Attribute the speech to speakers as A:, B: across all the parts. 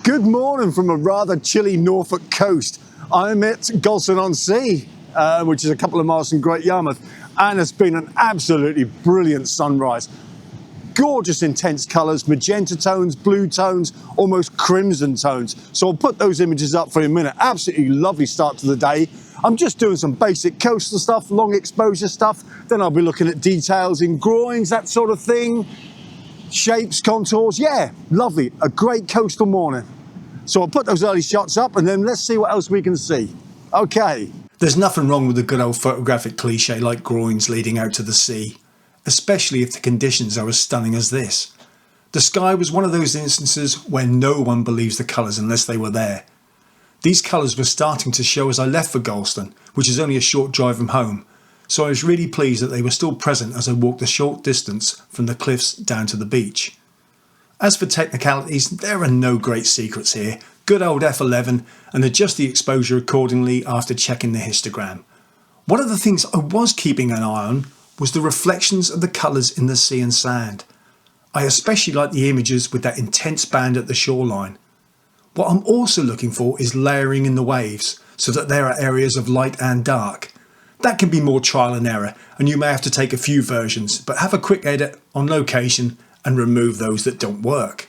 A: Good morning from a rather chilly Norfolk coast. I'm at Gorleston-on-Sea, which is a couple of miles from Great Yarmouth, and it's been an absolutely brilliant sunrise. Gorgeous intense colours, magenta tones, blue tones, almost crimson tones. So I'll put those images up for you in a minute. Absolutely lovely start to the day. I'm just doing some basic coastal stuff, long exposure stuff. Then I'll be looking at details in groins, that sort of thing. Shapes, contours, yeah, lovely. A great coastal morning. So I'll put those early shots up and then let's see what else we can see. Okay.
B: There's nothing wrong with a good old photographic cliche like groins leading out to the sea, especially if the conditions are as stunning as this. The sky was one of those instances where no one believes the colours unless they were there. These colours were starting to show as I left for Gorleston, which is only a short drive from home, so I was really pleased that they were still present as I walked the short distance from the cliffs down to the beach. As for technicalities, there are no great secrets here. Good old f11 and adjust the exposure accordingly after checking the histogram. One of the things I was keeping an eye on was the reflections of the colours in the sea and sand. I especially like the images with that intense band at the shoreline. What I'm also looking for is layering in the waves so that there are areas of light and dark. That can be more trial and error and you may have to take a few versions, but have a quick edit on location and remove those that don't work.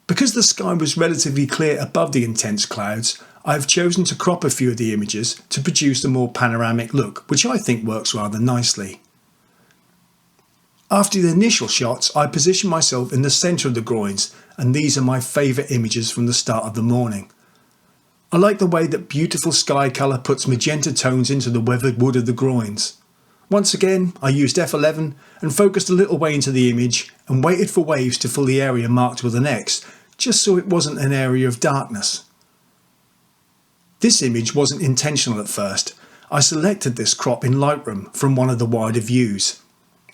B: Because the sky was relatively clear above the intense clouds, I've chosen to crop a few of the images to produce a more panoramic look, which I think works rather nicely. After the initial shots, I position myself in the centre of the groins, and these are my favourite images from the start of the morning. I like the way that beautiful sky colour puts magenta tones into the weathered wood of the groins. Once again, I used f11 and focused a little way into the image and waited for waves to fill the area marked with an X, just so it wasn't an area of darkness. This image wasn't intentional at first. I selected this crop in Lightroom from one of the wider views.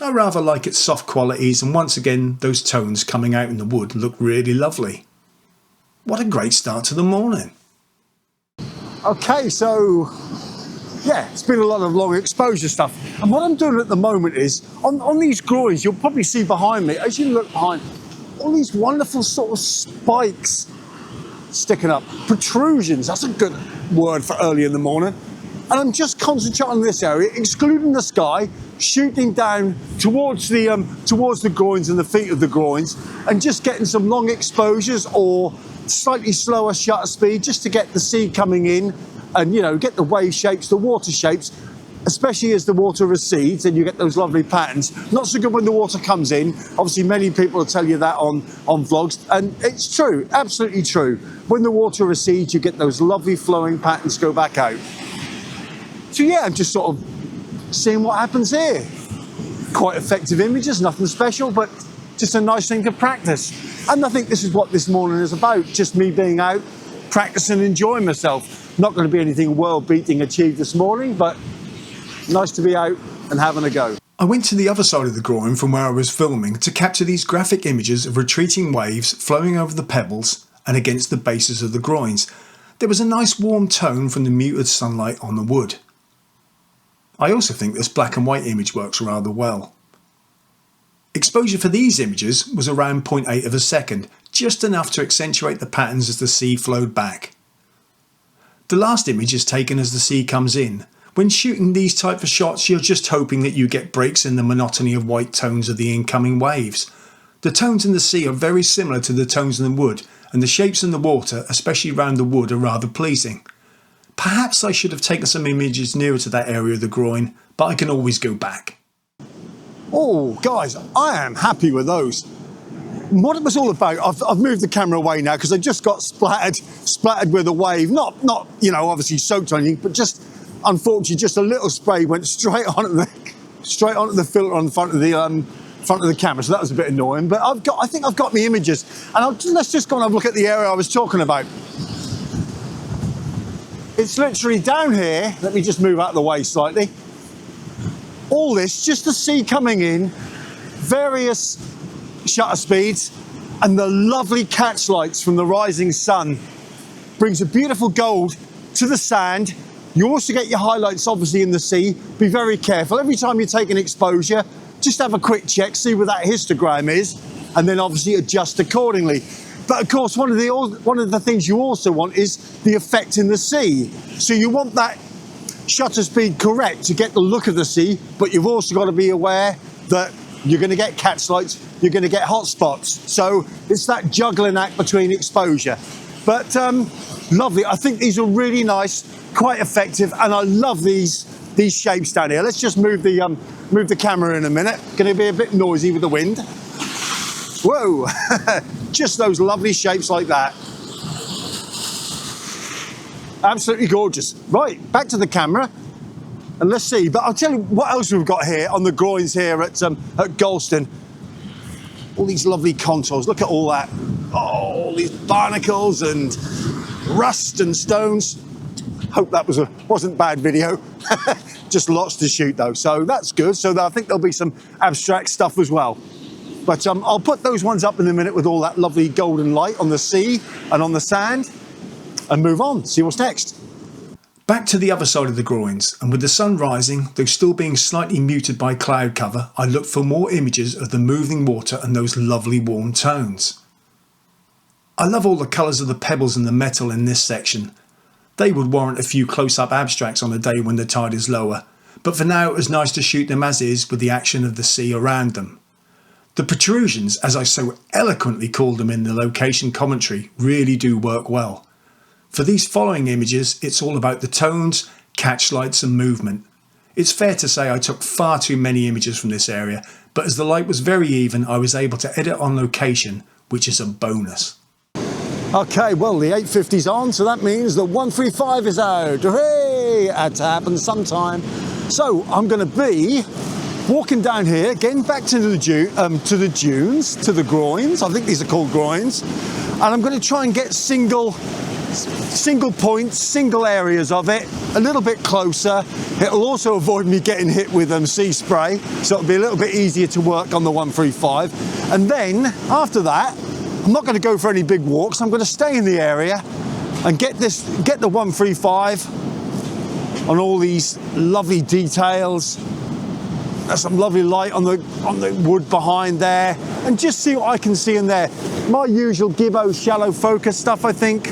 B: I rather like its soft qualities, and once again those tones coming out in the wood look really lovely. What a great start to the morning.
A: Okay, so yeah, it's been a lot of long exposure stuff. And what I'm doing at the moment is, on these groins, you'll probably see behind me, as you look behind, all these wonderful sort of spikes sticking up. Protrusions, that's a good word for early in the morning. And I'm just concentrating on this area, excluding the sky, shooting down towards the groins and the feet of the groins, and just getting some long exposures or slightly slower shutter speed just to get the sea coming in and, you know, get the wave shapes, the water shapes, especially as the water recedes and you get those lovely patterns. Not so good when the water comes in. Obviously, many people will tell you that on vlogs, and it's true, absolutely true. When the water recedes, you get those lovely flowing patterns go back out. So yeah, I'm just sort of seeing what happens here. Quite effective images, nothing special, but just a nice thing to practice. And I think this is what this morning is about, just me being out, practicing, enjoying myself. Not going to be anything world-beating achieved this morning, but nice to be out and having a go.
B: I went to the other side of the groin from where I was filming to capture these graphic images of retreating waves flowing over the pebbles and against the bases of the groins. There was a nice warm tone from the muted sunlight on the wood. I also think this black and white image works rather well. Exposure for these images was around 0.8 of a second, just enough to accentuate the patterns as the sea flowed back. The last image is taken as the sea comes in. When shooting these type of shots, you're just hoping that you get breaks in the monotony of white tones of the incoming waves. The tones in the sea are very similar to the tones in the wood, and the shapes in the water, especially around the wood, are rather pleasing. Perhaps I should have taken some images nearer to that area of the groin, but I can always go back.
A: Oh, guys, I am happy with those. What it was all about, I've moved the camera away now because I just got splattered with a wave. Not you know, obviously soaked or anything, but just unfortunately just a little spray went straight onto the filter on the front of the camera. So that was a bit annoying. But I think I've got my images, and let's just go and have a look at the area I was talking about. It's literally down here. Let me just move out of the way slightly. All this, just the sea coming in, various shutter speeds, and the lovely catch lights from the rising sun brings a beautiful gold to the sand. You also get your highlights obviously in the sea. Be very careful. Every time you take an exposure, just have a quick check, see where that histogram is, and then obviously adjust accordingly. But of course, one of the things you also want is the effect in the sea. So you want that shutter speed correct to get the look of the sea, but you've also got to be aware that you're going to get catch lights, you're going to get hot spots. So it's that juggling act between exposure. But lovely. I think these are really nice, quite effective, and I love these shapes down here. Let's just move the camera in a minute. Going to be a bit noisy with the wind. Whoa! Just those lovely shapes like that. Absolutely gorgeous. Right, back to the camera, and let's see. But I'll tell you what else we've got here on the groins here at Gorleston. All these lovely contours. Look at all that. Oh, all these barnacles and rust and stones. Hope that wasn't bad video. Just lots to shoot though, so that's good. So I think there'll be some abstract stuff as well. But I'll put those ones up in a minute with all that lovely golden light on the sea and on the sand, and move on, see what's next.
B: Back to the other side of the groins, and with the sun rising, though still being slightly muted by cloud cover, I looked for more images of the moving water and those lovely warm tones. I love all the colours of the pebbles and the metal in this section. They would warrant a few close-up abstracts on a day when the tide is lower, but for now it was nice to shoot them as is with the action of the sea around them. The protrusions, as I so eloquently called them in the location commentary, really do work well. For these following images, it's all about the tones, catch lights and movement. It's fair to say I took far too many images from this area, but as the light was very even, I was able to edit on location, which is a bonus.
A: Okay, well, the 850's on, so that means the 135 is out. Hooray! Had to happen sometime. So I'm going to be walking down here, getting back to the dunes, to the groins. I think these are called groins. And I'm going to try and get single points, single areas of it, a little bit closer. It'll also avoid me getting hit with sea spray, so it'll be a little bit easier to work on the 135. And then, after that, I'm not going to go for any big walks. I'm going to stay in the area and get the 135 on all these lovely details. There's some lovely light on the wood behind there, and just see what I can see in there. My usual Gibbo shallow focus stuff, I think.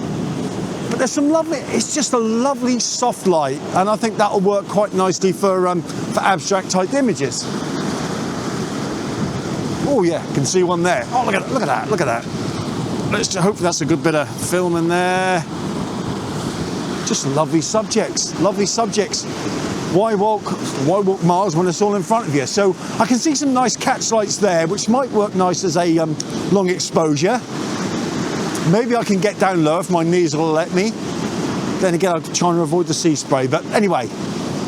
A: But there's some lovely, it's just a lovely soft light, and I think that'll work quite nicely for abstract type images. Oh yeah, can see one there. Oh, look at that, look at that. Let's just hope that's a good bit of film in there. Just lovely subjects, lovely subjects. Why walk miles when it's all in front of you? So I can see some nice catch lights there, which might work nice as a long exposure. Maybe I can get down low if my knees will let me. Then again, I'm trying to avoid the sea spray. But anyway,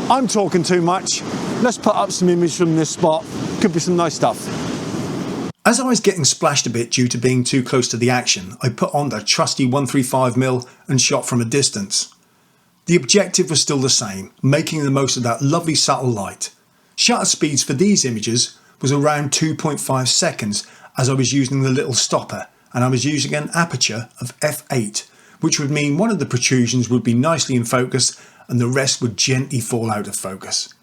A: I'm talking too much. Let's put up some images from this spot. Could be some nice stuff.
B: As I was getting splashed a bit due to being too close to the action, I put on the trusty 135mm and shot from a distance. The objective was still the same, making the most of that lovely subtle light. Shutter speeds for these images was around 2.5 seconds as I was using the little stopper, and I was using an aperture of f8, which would mean one of the protrusions would be nicely in focus and the rest would gently fall out of focus.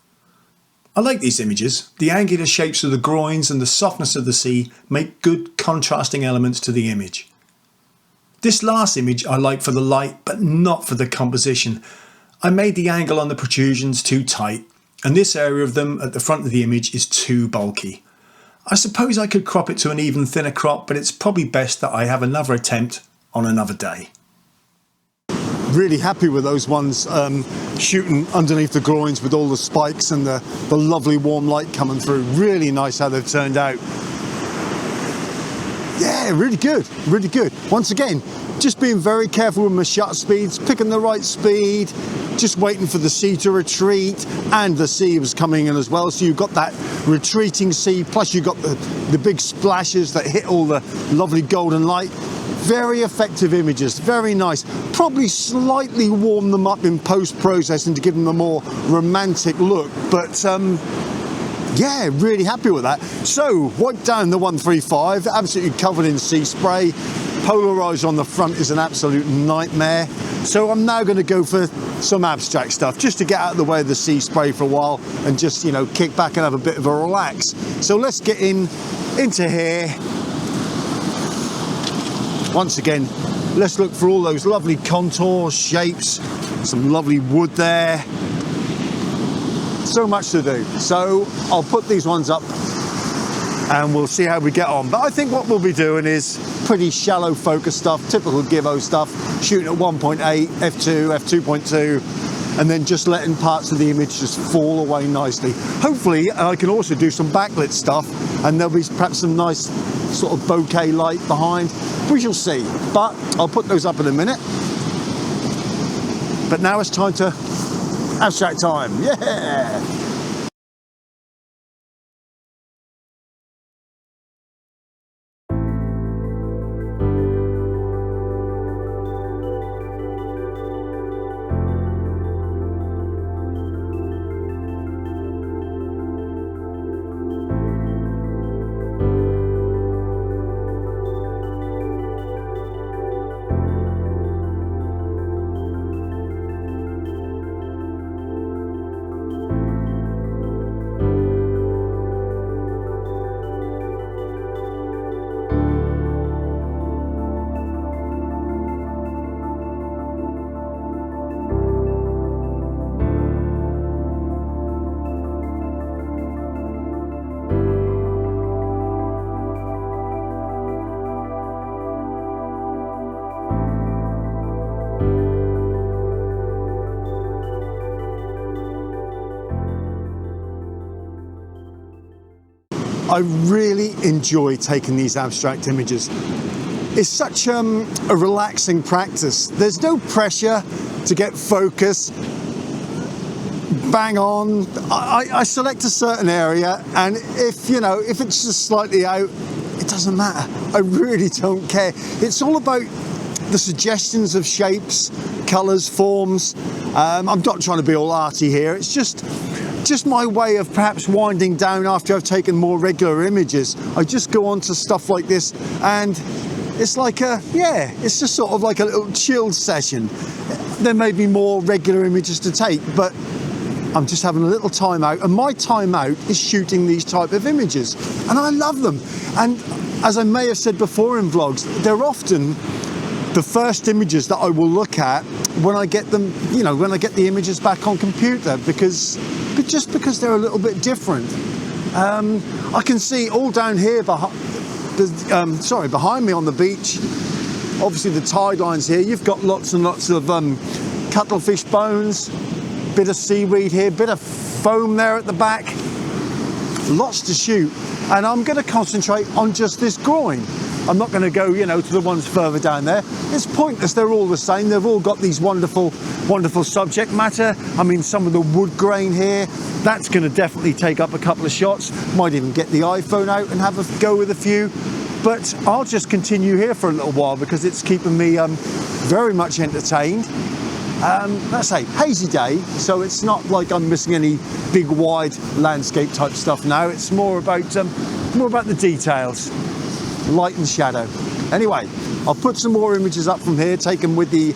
B: I like these images. The angular shapes of the groins and the softness of the sea make good contrasting elements to the image. This last image I like for the light, but not for the composition. I made the angle on the protrusions too tight, and this area of them at the front of the image is too bulky. I suppose I could crop it to an even thinner crop, but it's probably best that I have another attempt on another day.
A: Really happy with those ones shooting underneath the groins with all the spikes and the lovely warm light coming through. Really nice how they've turned out. Yeah, really good, really good. Once again, just being very careful with my shutter speeds, picking the right speed, just waiting for the sea to retreat, and the sea was coming in as well, so you've got that retreating sea, plus you've got the big splashes that hit all the lovely golden light. Very effective images, very nice. Probably slightly warm them up in post-processing to give them a more romantic look, but yeah, really happy with that. So, wiped down the 135, absolutely covered in sea spray. Polarised on the front is an absolute nightmare. So I'm now going to go for some abstract stuff, just to get out of the way of the sea spray for a while and just, you know, kick back and have a bit of a relax. So let's get into here. once again, let's look for all those lovely contours, shapes, some lovely wood there. So much to do. So I'll put these ones up and we'll see how we get on. But I think what we'll be doing is pretty shallow focus stuff, typical Gibbo stuff, shooting at 1.8, f2, f2.2, and then just letting parts of the image just fall away nicely. Hopefully I can also do some backlit stuff, and there'll be perhaps some nice sort of bokeh light behind. We shall see, but I'll put those up in a minute. But now it's time to abstract time. Yeah! I really enjoy taking these abstract images. It's such a relaxing practice. There's no pressure to get focus, bang on. I select a certain area, and if it's just slightly out, it doesn't matter. I really don't care. It's all about the suggestions of shapes, colors, forms. I'm not trying to be all arty here. It's just my way of perhaps winding down after I've taken more regular images. I just go on to stuff like this, and it's like it's just sort of like a little chilled session. There may be more regular images to take, but I'm just having a little time out, and my time out is shooting these type of images, and I love them. And as I may have said before in vlogs, they're often the first images that I will look at when I get them, when I get the images back on computer, because they're a little bit different. I can see all down here behind me on the beach, obviously the tide lines here. You've got lots and lots of cuttlefish bones, bit of seaweed here, bit of foam there at the back, lots to shoot. And I'm going to concentrate on just this groin. I'm not going to go, to the ones further down there. It's pointless. They're all the same. They've all got these wonderful, wonderful subject matter. I mean, some of the wood grain here, that's going to definitely take up a couple of shots. Might even get the iPhone out and have a go with a few. But I'll just continue here for a little while because it's keeping me very much entertained. Let's say hazy day, so it's not like I'm missing any big wide landscape type stuff now. It's more about the details, light and shadow. Anyway, I'll put some more images up from here, taken with the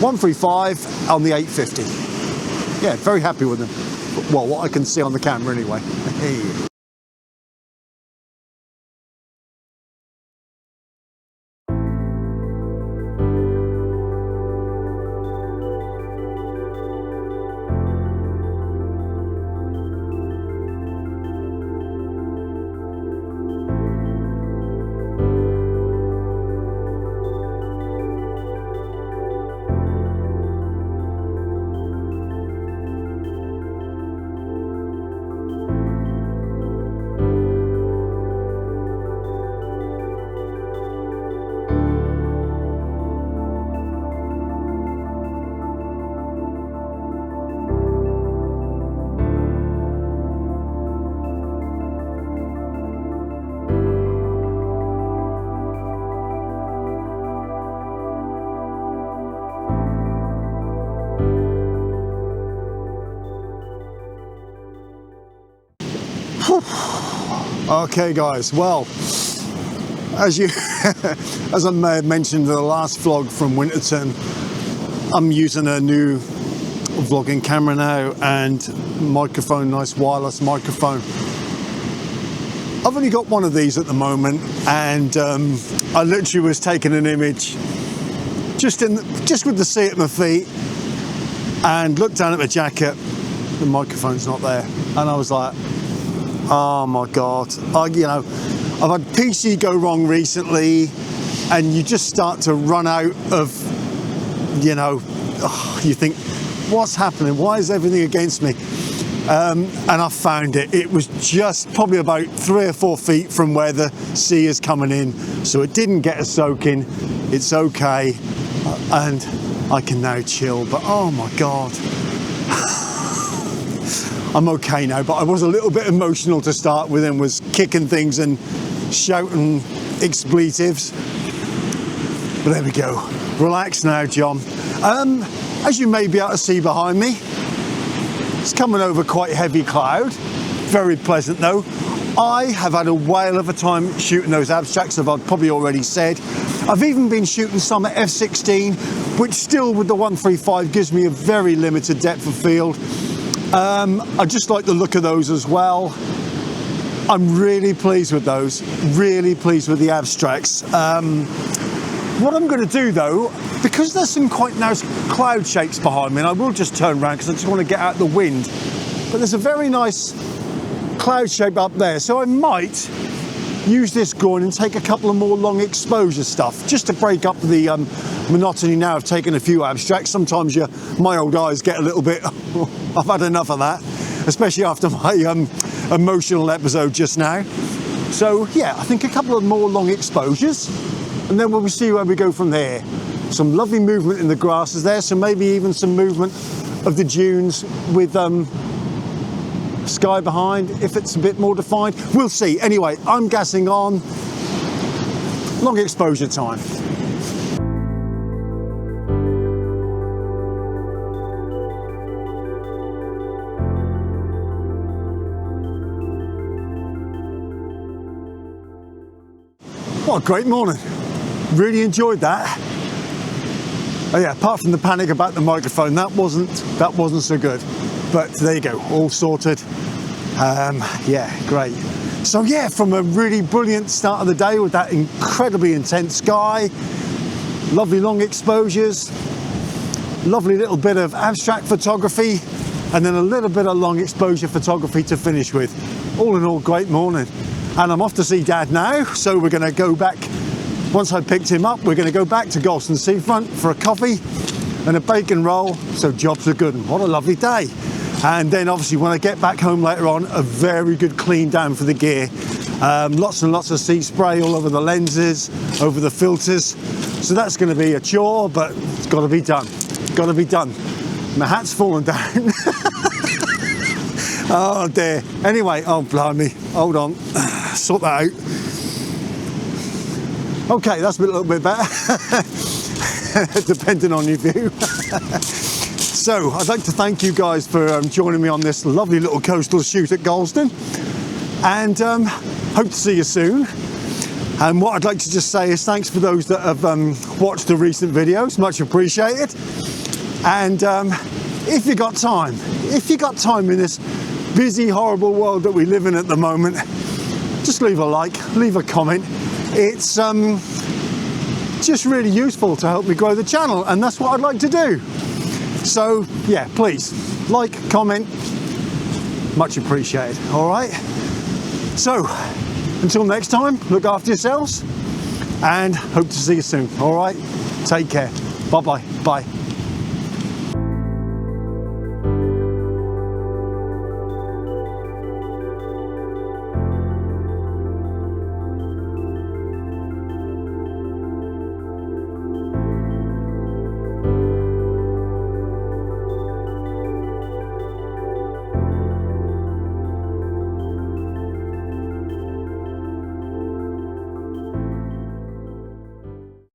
A: 135 on the 850. Yeah, very happy with them. Well, what I can see on the camera anyway. Hey. Okay guys, well, as I may have mentioned in the last vlog from Winterton, I'm using a new vlogging camera now and microphone, nice wireless microphone. I've only got one of these at the moment, and I literally was taking an image just with the seat at my feet, and looked down at my jacket. The microphone's not there, and I was like, oh my God. You know, I've had PC go wrong recently, and you just start to run out of, you know, you think, what's happening? Why is everything against me? And I found it. It was just probably about 3 or 4 feet from where the sea is coming in, so it didn't get a soaking. It's okay, and I can now chill. But oh my God. I'm okay now, but I was a little bit emotional to start with and was kicking things and shouting expletives. But there we go. Relax now, John. As you may be able to see behind me, it's coming over quite heavy cloud. Very pleasant though. I have had a whale of a time shooting those abstracts, as I've probably already said. I've even been shooting some at f/16, which still with the 135 gives me a very limited depth of field. I just like the look of those as well. I'm really pleased with those, really pleased with the abstracts. What I'm going to do though, because there's some quite nice cloud shapes behind me, and I will just turn around because I just want to get out the wind, but there's a very nice cloud shape up there, so I might use this Groin and take a couple of more long exposure stuff just to break up the monotony now of taking a few abstracts. Sometimes my old eyes get a little bit, I've had enough of that, especially after my emotional episode just now. So yeah, I think a couple of more long exposures, and then we'll see where we go from there. Some lovely movement in the grasses there, so maybe even some movement of the dunes with sky behind, if it's a bit more defined. We'll see. Anyway, I'm gassing on. Long exposure time. What a great morning. Really enjoyed that. Oh yeah, apart from the panic about the microphone, that wasn't so good. But there you go, all sorted. Yeah, great. So yeah, from a really brilliant start of the day with that incredibly intense sky, lovely long exposures, lovely little bit of abstract photography, and then a little bit of long exposure photography to finish with. All in all, great morning. And I'm off to see Dad now, so we're going to go back. Once I picked him up, we're going to go back to Gorleston seafront for a coffee and a bacon roll. So jobs are good, and what a lovely day. And then obviously when I get back home later on, a very good clean down for the gear. Lots and lots of sea spray all over the lenses, over the filters. So that's going to be a chore, but it's got to be done. Got to be done. My hat's fallen down. Oh dear. Anyway, oh blimey, hold on. Sort that out. Okay, that's a little bit better, depending on your view. So, I'd like to thank you guys for joining me on this lovely little coastal shoot at Gorleston, and hope to see you soon. And what I'd like to just say is thanks for those that have watched the recent videos, much appreciated. And if you got time in this busy, horrible world that we live in at the moment, just leave a like, leave a comment. It's just really useful to help me grow the channel, and that's what I'd like to do. So yeah, please like, comment, much appreciated. All right, so until next time, look after yourselves and hope to see you soon. All right, take care. Bye bye.